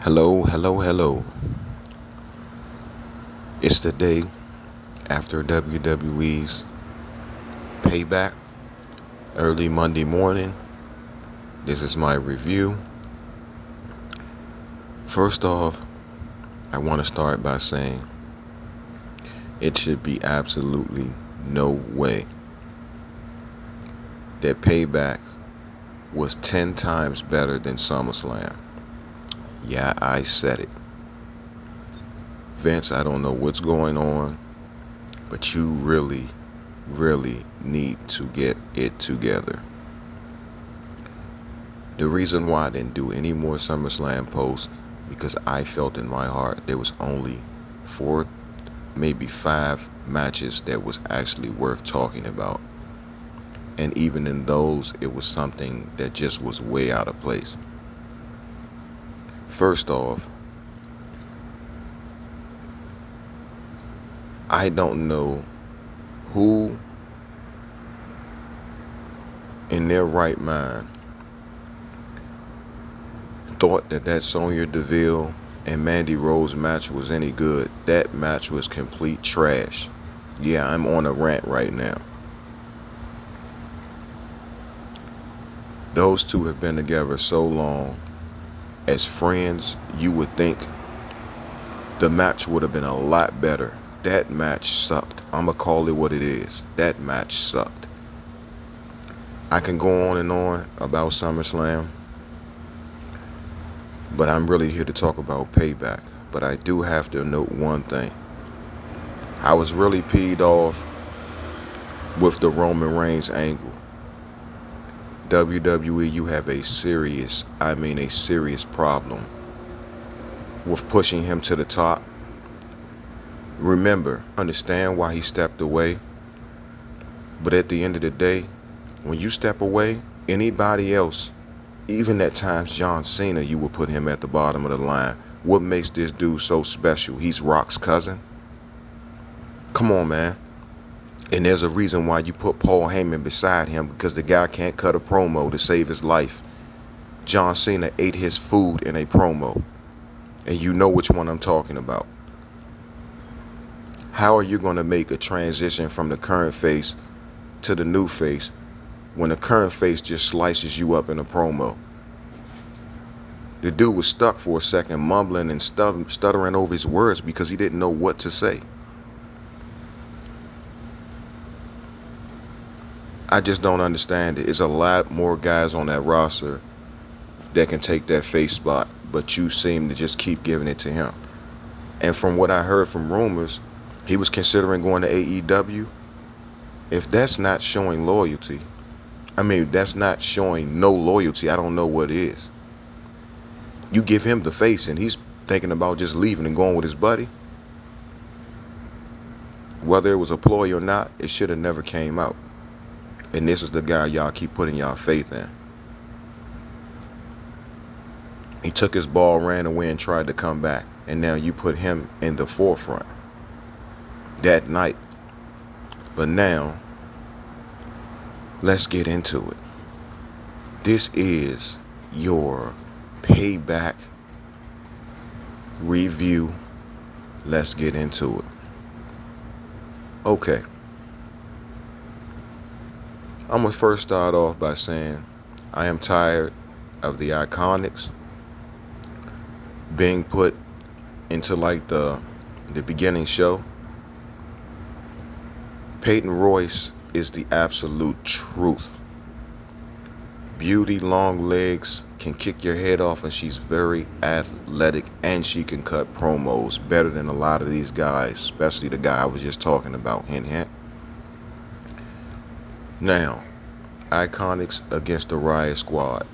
Hello, hello, hello. It's the day after WWE's Payback, early Monday morning. This is my review. First off, I want to start by saying it should be absolutely no way that Payback was 10 times better than SummerSlam. Yeah, I said it. Vince, I don't know what's going on, but you really, really need to get it together. The reason why I didn't do any more SummerSlam posts because I felt in my heart there was only 4, maybe 5 matches that was actually worth talking about. And even in those, it was something that just was way out of place. First off, I don't know who in their right mind thought that Sonya Deville and Mandy Rose match was any good. That match was complete trash. Yeah, I'm on a rant right now. Those two have been together so long. As friends, you would think the match would have been a lot better. That match sucked. I'ma call it what it is. That match sucked. I can go on and on about SummerSlam, but I'm really here to talk about Payback. But I do have to note one thing. I was really peed off with the Roman Reigns angle. WWE, you have a serious problem with pushing him to the top. Remember, understand why he stepped away. But at the end of the day, when you step away, anybody else, even at times John Cena, you will put him at the bottom of the line. What makes this dude so special? He's Rock's cousin. Come on, man. And there's a reason why you put Paul Heyman beside him, because the guy can't cut a promo to save his life. John Cena ate his food in a promo. And you know which one I'm talking about. How are you going to make a transition from the current face to the new face when the current face just slices you up in a promo? The dude was stuck for a second, mumbling and stuttering over his words because he didn't know what to say. I just don't understand it. There's a lot more guys on that roster that can take that face spot, but you seem to just keep giving it to him. And from what I heard from rumors, he was considering going to AEW. If that's not showing loyalty, that's not showing no loyalty, I don't know what is. You give him the face and he's thinking about just leaving and going with his buddy. Whether it was a ploy or not, it should have never came out. And this is the guy y'all keep putting y'all faith in. He took his ball, ran away, and tried to come back. And now you put him in the forefront that night. But now, let's get into it. This is your Payback review. Let's get into it. Okay. I'm going to first start off by saying I am tired of the Iconics being put into like the beginning show. Peyton Royce is the absolute truth. Beauty, long legs, can kick your head off, and she's very athletic, and she can cut promos better than a lot of these guys, especially the guy I was just talking about, hint, hint. Now, Iconics against the Riot Squad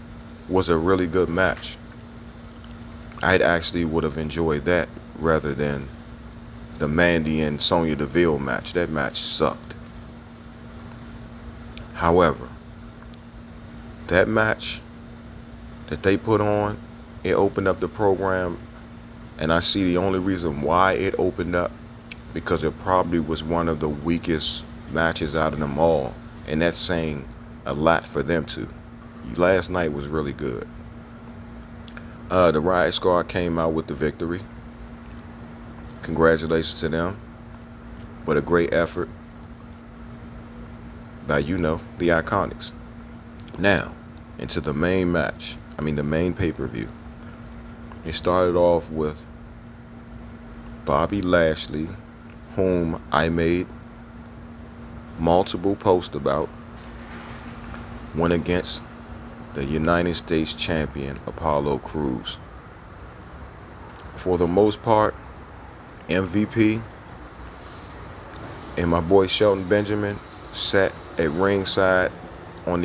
was a really good match. I actually would have enjoyed that rather than the Mandy and Sonya Deville match. That match sucked. However, that match that they put on, it opened up the program, and I see the only reason why it opened up, because it probably was one of the weakest matches out of them all, and that's saying a lot for them too. Last night was really good. The Riot Squad came out with the victory. Congratulations to them. But a great effort by, the Iconics. Now, into the main match. The main pay-per-view. It started off with Bobby Lashley, whom I made multiple posts about, went against the United States champion Apollo Crews. For the most part, MVP and my boy Shelton Benjamin sat at ringside at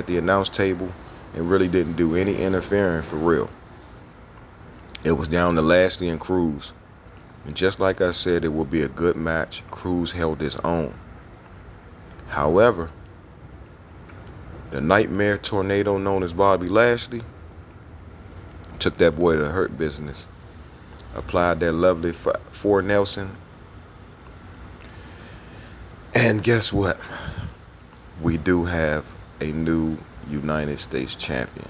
the announce table and really didn't do any interfering for real. It was down to Lashley and Crews. And just like I said, it would be a good match. Crews held his own. However, the nightmare tornado known as Bobby Lashley took that boy to the Hurt Business. Applied that lovely 4 Nelson. And guess what? We do have a new United States champion.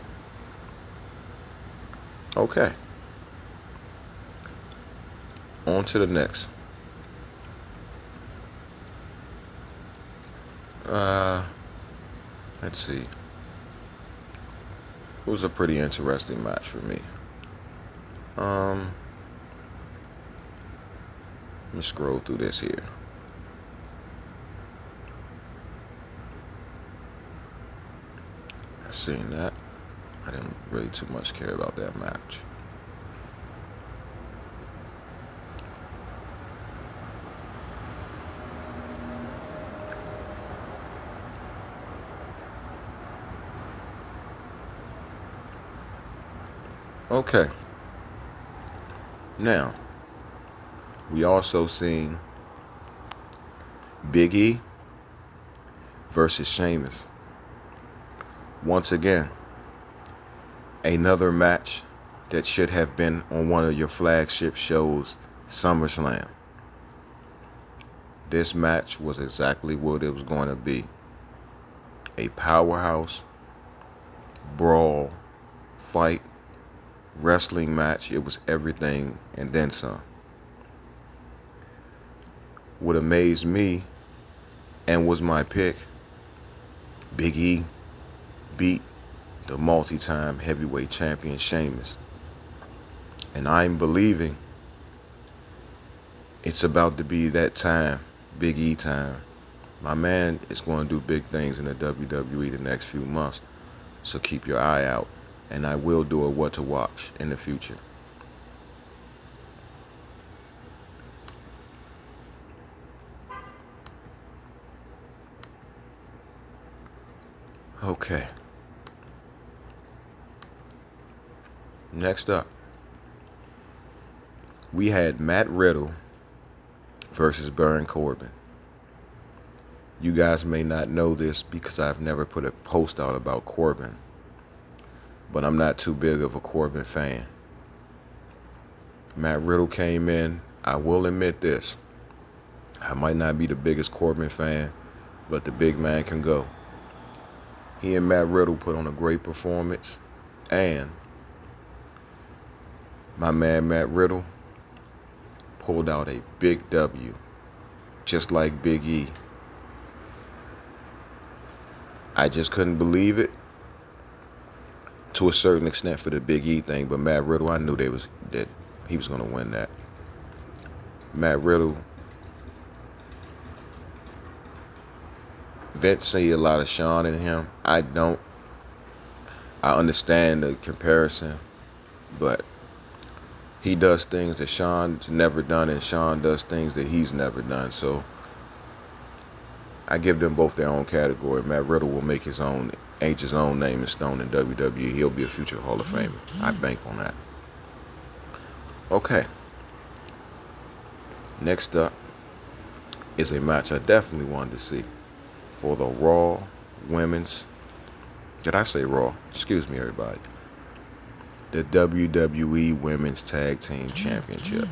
Okay. On to the next. Let's see. It was a pretty interesting match for me. Let me scroll through this here. I seen that. I didn't really too much care about that match. Okay. Now, we also seen Big E versus Sheamus. Once again, another match that should have been on one of your flagship shows, SummerSlam. This match was exactly what it was going to be. A powerhouse, brawl, fight, wrestling match. It was everything and then some. What amazed me and was my pick, Big E beat the multi-time heavyweight champion Sheamus. And I'm believing it's about to be that time, Big E time. My man is going to do big things in the WWE the next few months. So keep your eye out. And I will do a what to watch in the future. Okay. Next up, we had Matt Riddle versus Baron Corbin. You guys may not know this because I've never put a post out about Corbin, but I'm not too big of a Corbin fan. Matt Riddle came in. I will admit this. I might not be the biggest Corbin fan, but the big man can go. He and Matt Riddle put on a great performance, and my man Matt Riddle pulled out a big W, just like Big E. I just couldn't believe it to a certain extent for the Big E thing, but Matt Riddle, I knew that he was going to win that. Matt Riddle, Vince see a lot of Shawn in him. I don't. I understand the comparison, but he does things that Shawn's never done, and Shawn does things that he's never done. So I give them both their own category. Matt Riddle will make his own name in stone in WWE. He'll be a future Hall of Famer. I bank on that. Okay. Next up is a match I definitely wanted to see for the Raw Women's. Did I say Raw? Excuse me, everybody. The WWE Women's Tag Team Championship.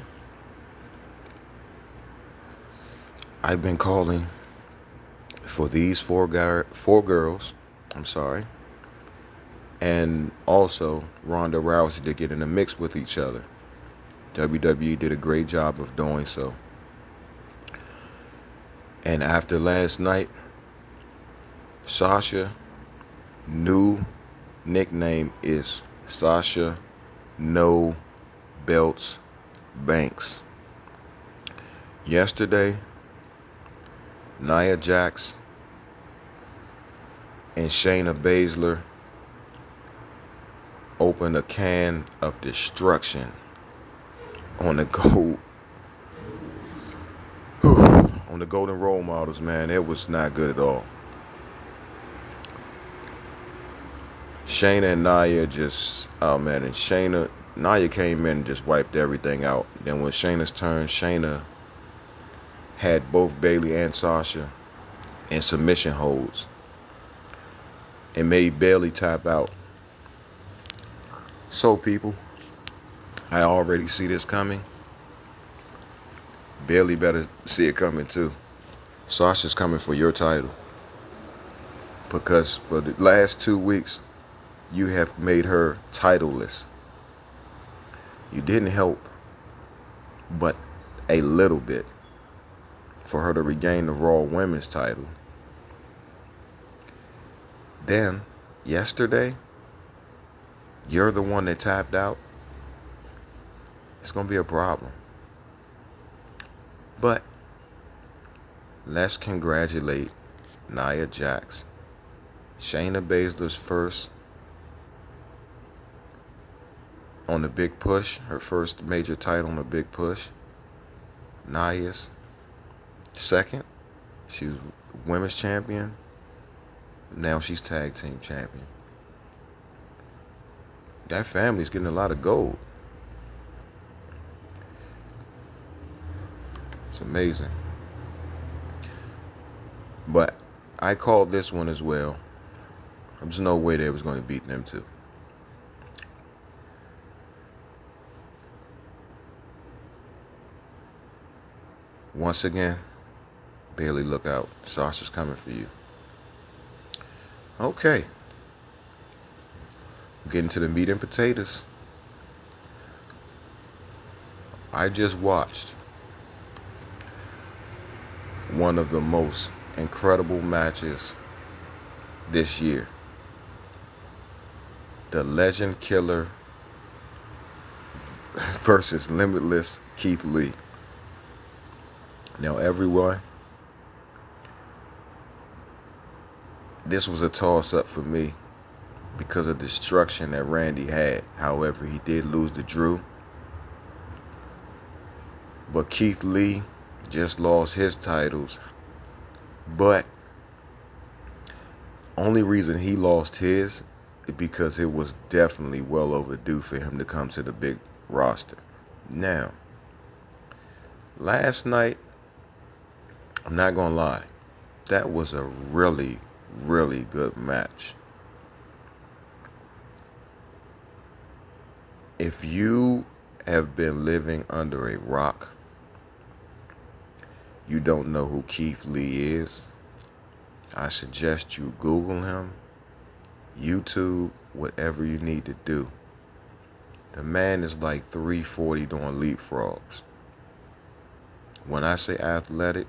I've been calling for these four girls, and also Ronda Rousey to get in the mix with each other. WWE did a great job of doing so. And after last night, Sasha new nickname is Sasha No Belts Banks. Yesterday, Nia Jax and Shayna Baszler opened a can of destruction on the Golden Role Models, man. It was not good at all. Shayna and Nia just, oh man, and Nia came in and just wiped everything out. Then when Shayna's turn, Shayna had both Bayley and Sasha in submission holds and made Bayley tap out. So people, I already see this coming. Bayley better see it coming too. Sasha's coming for your title. Because for the last 2 weeks, you have made her titleless. You didn't help, but a little bit, for her to regain the Raw Women's title. Then, yesterday, you're the one that tapped out. It's going to be a problem. But let's congratulate Nia Jax. Shayna Baszler's first on the big push, her first major title on the big push. Nia's second. She was women's champion. Now she's tag team champion. That family's getting a lot of gold. It's amazing. But I called this one as well. There's no way they was going to beat them two. Once again, Bayley, look out. Sasha's coming for you. Okay. Getting to the meat and potatoes. I just watched one of the most incredible matches this year. The Legend Killer versus Limitless Keith Lee. Now, everyone, this was a toss-up for me because of the destruction that Randy had. However, he did lose to Drew. But Keith Lee just lost his titles. But only reason he lost his is because it was definitely well overdue for him to come to the big roster. Now, last night, I'm not going to lie, that was a really, really good match. If you have been living under a rock, you don't know who Keith Lee is, I suggest you Google him, YouTube, whatever you need to do. The man is like 340 doing leapfrogs. When I say athletic,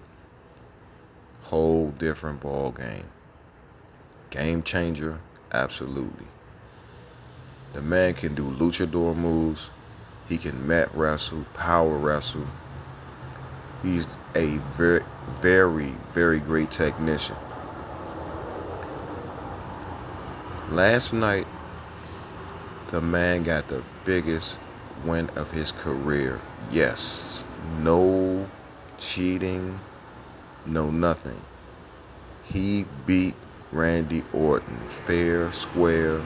whole different ball game. Game changer, absolutely. The man can do luchador moves. He can mat wrestle, power wrestle. He's a very, very, very great technician. Last night, the man got the biggest win of his career. Yes, no cheating, no nothing. He beat Randy Orton fair, square.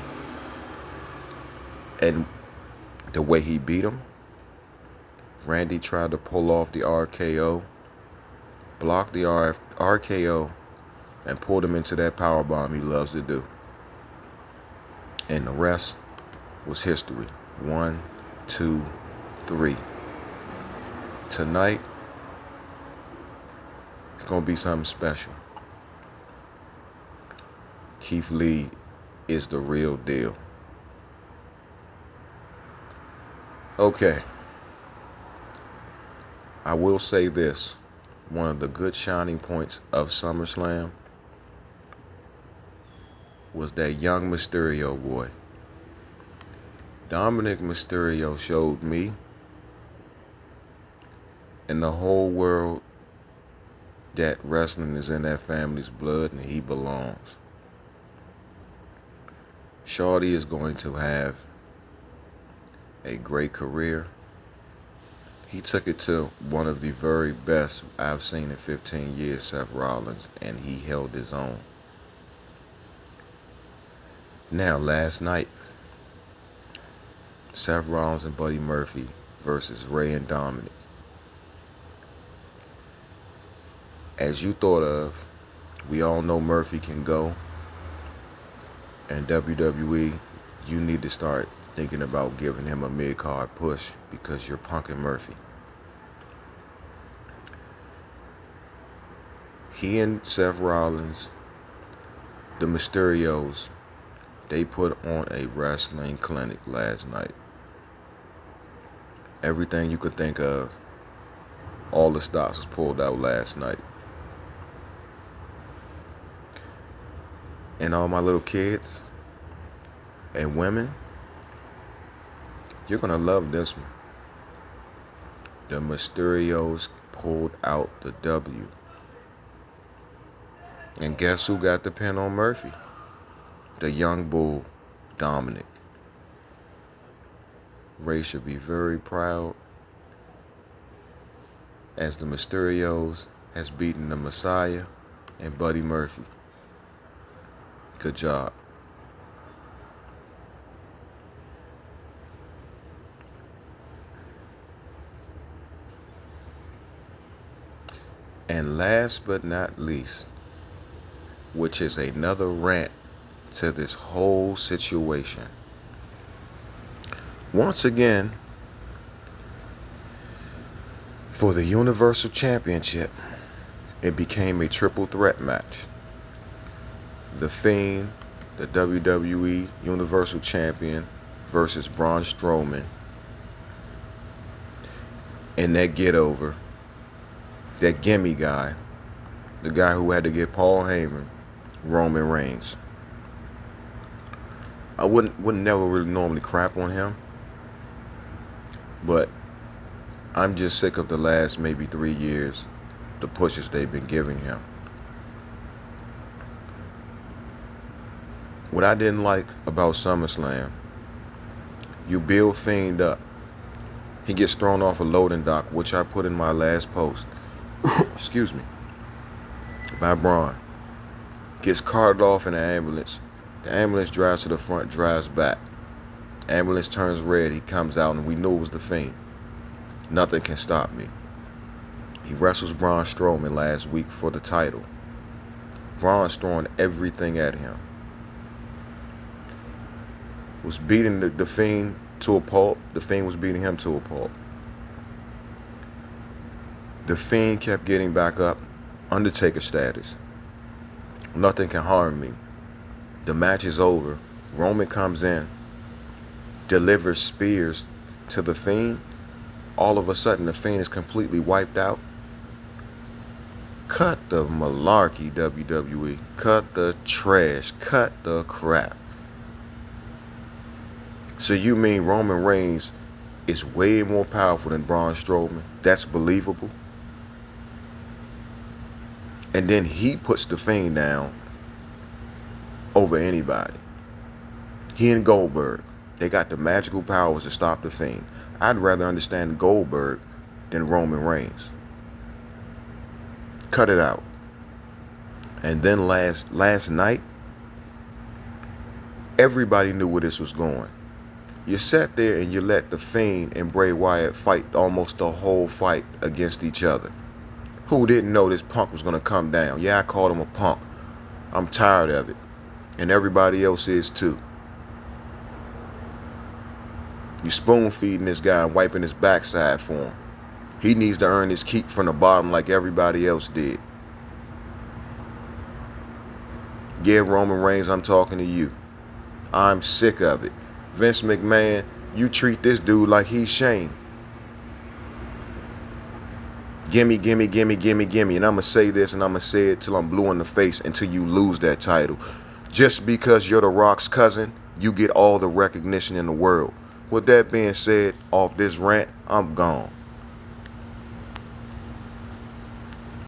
And the way he beat him, Randy tried to pull off the RKO, blocked the RKO, and pulled him into that powerbomb he loves to do. And the rest was history. 1, 2, 3. Tonight, it's going to be something special. Keith Lee is the real deal. Okay, I will say this. One of the good shining points of SummerSlam was that young Mysterio boy. Dominic Mysterio showed me and the whole world that wrestling is in that family's blood and he belongs. Shorty is going to have a great career. He took it to one of the very best I've seen in 15 years, Seth Rollins, and he held his own. Now, last night, Seth Rollins and Buddy Murphy versus Ray and Dominic. As you thought of, we all know Murphy can go. And WWE, you need to start thinking about giving him a mid-card push because you're punking Murphy. He and Seth Rollins, the Mysterios, they put on a wrestling clinic last night. Everything you could think of, all the stops was pulled out last night. And all my little kids and women, you're going to love this one. The Mysterios pulled out the W. And guess who got the pin on Murphy? The young bull, Dominic. Ray should be very proud as the Mysterios has beaten the Messiah and Buddy Murphy. Good job. And last but not least, which is another rant to this whole situation. Once again, for the Universal Championship, it became a triple threat match. The Fiend, the WWE Universal Champion, versus Braun Strowman. And that get over, that gimme guy, the guy who had to get Paul Heyman, Roman Reigns. I wouldn't never really normally crap on him, but I'm just sick of the last maybe 3 years, the pushes they've been giving him. What I didn't like about SummerSlam, you build Fiend up. He gets thrown off a loading dock, which I put in my last post. Excuse me. By Braun. Gets carted off in an ambulance. The ambulance drives to the front, drives back. Ambulance turns red, he comes out, and we knew it was the Fiend. Nothing can stop me. He wrestles Braun Strowman last week for the title. Braun's throwing everything at him. Was beating the Fiend to a pulp. The Fiend was beating him to a pulp. The Fiend kept getting back up. Undertaker status. Nothing can harm me. The match is over. Roman comes in, delivers spears to the Fiend. All of a sudden, the Fiend is completely wiped out. Cut the malarkey, WWE. Cut the trash. Cut the crap. So you mean Roman Reigns is way more powerful than Braun Strowman? That's believable? And then he puts the Fiend down over anybody. He and Goldberg, they got the magical powers to stop the Fiend. I'd rather understand Goldberg than Roman Reigns. Cut it out. And then last night, everybody knew where this was going. You sat there and you let the Fiend and Bray Wyatt fight almost the whole fight against each other. Who didn't know this punk was going to come down? Yeah, I called him a punk. I'm tired of it. And everybody else is too. You spoon feeding this guy and wiping his backside for him. He needs to earn his keep from the bottom like everybody else did. Yeah, Roman Reigns, I'm talking to you. I'm sick of it. Vince McMahon, You treat this dude like he's Shane. Gimme, gimme, gimme, gimme, gimme. And I'm going to say this and I'm going to say it till I'm blue in the face until you lose that title. Just because you're The Rock's cousin, you get all the recognition in the world. With that being said, off this rant, I'm gone.